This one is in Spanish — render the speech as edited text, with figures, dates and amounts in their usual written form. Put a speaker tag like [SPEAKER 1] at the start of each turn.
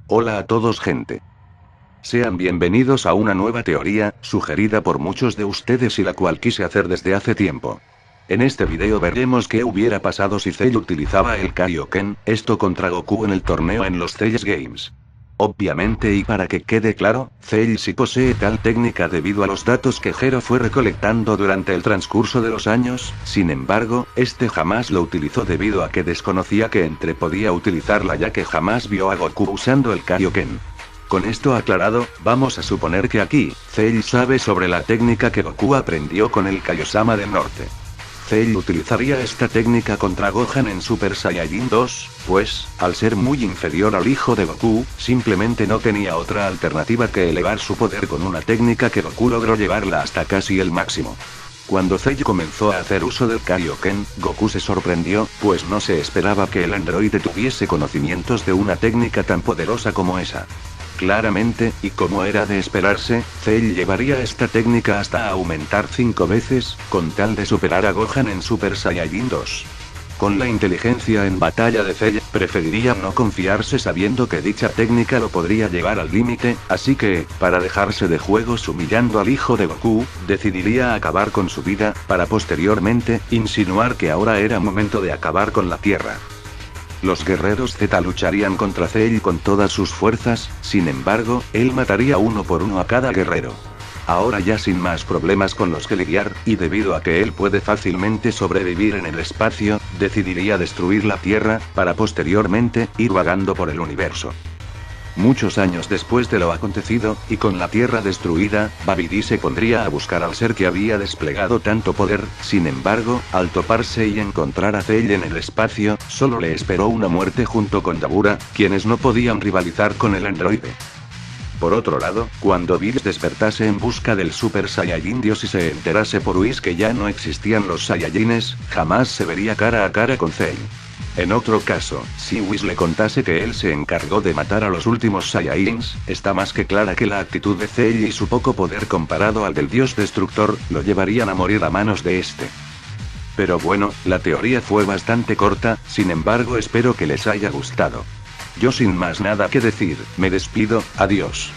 [SPEAKER 1] Hola a todos gente. Sean bienvenidos a una nueva teoría, sugerida por muchos de ustedes y la cual quise hacer desde hace tiempo. En este video veremos qué hubiera pasado si Cell utilizaba el Kaioken, esto contra Goku en el torneo en los Cell Games. Obviamente y para que quede claro, Cell sí posee tal técnica debido a los datos que Gero fue recolectando durante el transcurso de los años, sin embargo, este jamás lo utilizó debido a que desconocía que Entre podía utilizarla ya que jamás vio a Goku usando el Kaioken. Con esto aclarado, vamos a suponer que aquí, Cell sabe sobre la técnica que Goku aprendió con el Kaiosama del Norte. Cell utilizaría esta técnica contra Gohan en Super Saiyajin 2, pues, al ser muy inferior al hijo de Goku, simplemente no tenía otra alternativa que elevar su poder con una técnica que Goku logró llevarla hasta casi el máximo. Cuando Cell comenzó a hacer uso del Kaioken, Goku se sorprendió, pues no se esperaba que el androide tuviese conocimientos de una técnica tan poderosa como esa. Claramente, y como era de esperarse, Cell llevaría esta técnica hasta aumentar 5 veces, con tal de superar a Gohan en Super Saiyajin 2. Con la inteligencia en batalla de Cell, preferiría no confiarse sabiendo que dicha técnica lo podría llevar al límite, así que, para dejarse de juegos humillando al hijo de Goku, decidiría acabar con su vida, para posteriormente, insinuar que ahora era momento de acabar con la Tierra. Los guerreros Z lucharían contra Cell con todas sus fuerzas, sin embargo, él mataría uno por uno a cada guerrero. Ahora ya sin más problemas con los que lidiar, y debido a que él puede fácilmente sobrevivir en el espacio, decidiría destruir la Tierra, para posteriormente, ir vagando por el universo. Muchos años después de lo acontecido, y con la Tierra destruida, Babidi se pondría a buscar al ser que había desplegado tanto poder, sin embargo, al toparse y encontrar a Cell en el espacio, solo le esperó una muerte junto con Dabura, quienes no podían rivalizar con el androide. Por otro lado, cuando Bills despertase en busca del Super Saiyajin Dios y se enterase por Whis que ya no existían los Saiyajines, jamás se vería cara a cara con Cell. En otro caso, si Whis le contase que él se encargó de matar a los últimos Saiyajins, está más que clara que la actitud de Cell y su poco poder comparado al del dios destructor, lo llevarían a morir a manos de este. Pero bueno, la teoría fue bastante corta, sin embargo espero que les haya gustado. Yo sin más nada que decir, me despido, adiós.